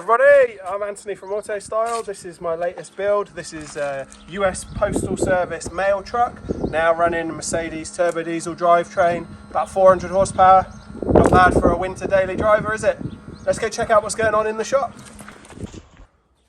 everybody, I'm Anthony from AutoStyle. This is my latest build. This is a US Postal Service mail truck, now running a Mercedes turbo diesel drivetrain, about 400 horsepower. Not bad for a winter daily driver, is it? Let's go check out what's going on in the shop.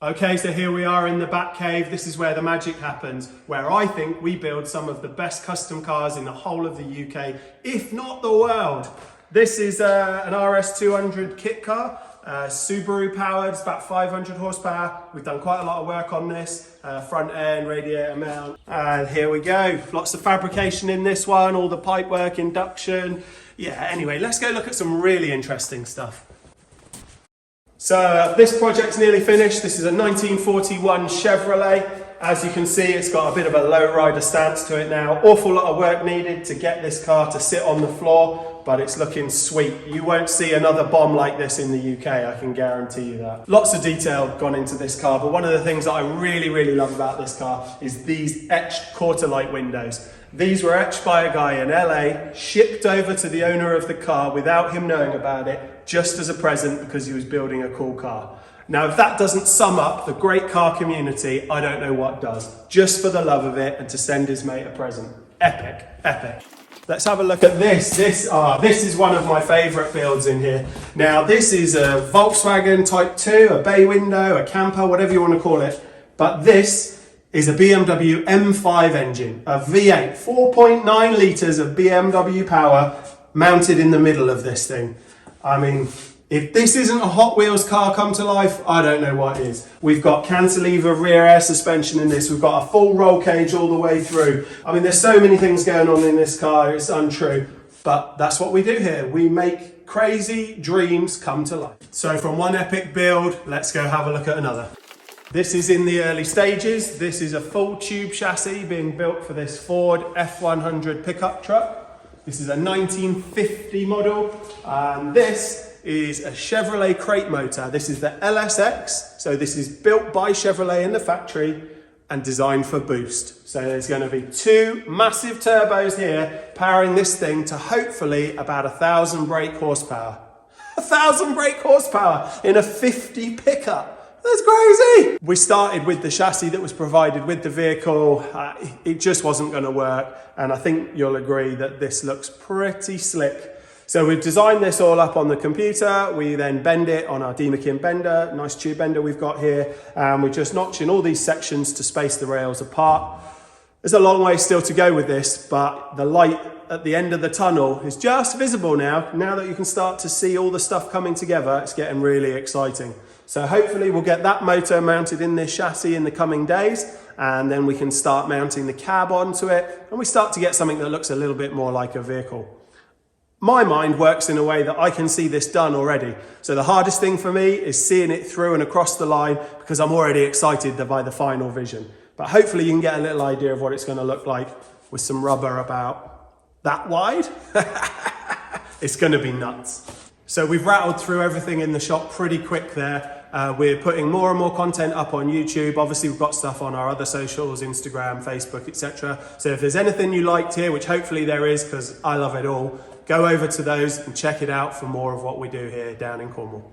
Okay, so here we are in the Batcave. This is where the magic happens, where I think we build some of the best custom cars in the whole of the UK, if not the world. This is an RS200 kit car. Subaru powered, it's about 500 horsepower. We've done quite a lot of work on this, front end, radiator mount. And here we go, lots of fabrication in this one, all the pipework, induction. Yeah, anyway, let's go look at some really interesting stuff. So this project's nearly finished. This is a 1941 Chevrolet. As you can see, it's got a bit of a low rider stance to it now. Awful lot of work needed to get this car to sit on the floor, but it's looking sweet. You won't see another bomb like this in the UK, I can guarantee you that. Lots of detail gone into this car, but one of the things that I really love about this car is these etched quarter light windows. These were etched by a guy in LA, shipped over to the owner of the car without him knowing about it, just as a present because he was building a cool car. Now, if that doesn't sum up the great car community, I don't know what does. Just for the love of it and to send his mate a present. Epic, epic. Let's have a look at this. This is one of my favorite builds in here. Now, this is a Volkswagen Type 2, a bay window, a camper, whatever you want to call it. But this is a BMW M5 engine, a V8, 4.9 litres of BMW power mounted in the middle of this thing. I mean, if this isn't a Hot Wheels car come to life, I don't know what is. We've got cantilever rear air suspension in this. We've got a full roll cage all the way through. I mean, there's so many things going on in this car, it's untrue. But that's what we do here. We make crazy dreams come to life. So from one epic build, let's go have a look at another. This is in the early stages. This is a full tube chassis being built for this Ford F100 pickup truck. This is a 1950 model, and this is a Chevrolet crate motor. This is the LSX, so this is built by Chevrolet in the factory and designed for boost. So there's going to be two massive turbos here powering this thing to hopefully about 1,000 brake horsepower. 1,000 brake horsepower in a 50 pickup. That's crazy! We started with the chassis that was provided with the vehicle. It just wasn't going to work, and I think you'll agree that this looks pretty slick. So we've designed this all up on the computer. We then bend it on our Demakin bender, nice tube bender we've got here, and we're just notching all these sections to space the rails apart. There's a long way still to go with this, but the light at the end of the tunnel is just visible now. Now that you can start to see all the stuff coming together, it's getting really exciting. So hopefully we'll get that motor mounted in this chassis in the coming days, and then we can start mounting the cab onto it, and we start to get something that looks a little bit more like a vehicle. My mind works in a way that I can see this done already. So the hardest thing for me is seeing it through and across the line, because I'm already excited by the final vision. But hopefully you can get a little idea of what it's going to look like with some rubber about that wide. It's going to be nuts. So we've rattled through everything in the shop pretty quick there. We're putting more and more content up on YouTube. Obviously, we've got stuff on our other socials, Instagram, Facebook, etc. So if there's anything you liked here, which hopefully there is, because I love it all, go over to those and check it out for more of what we do here down in Cornwall.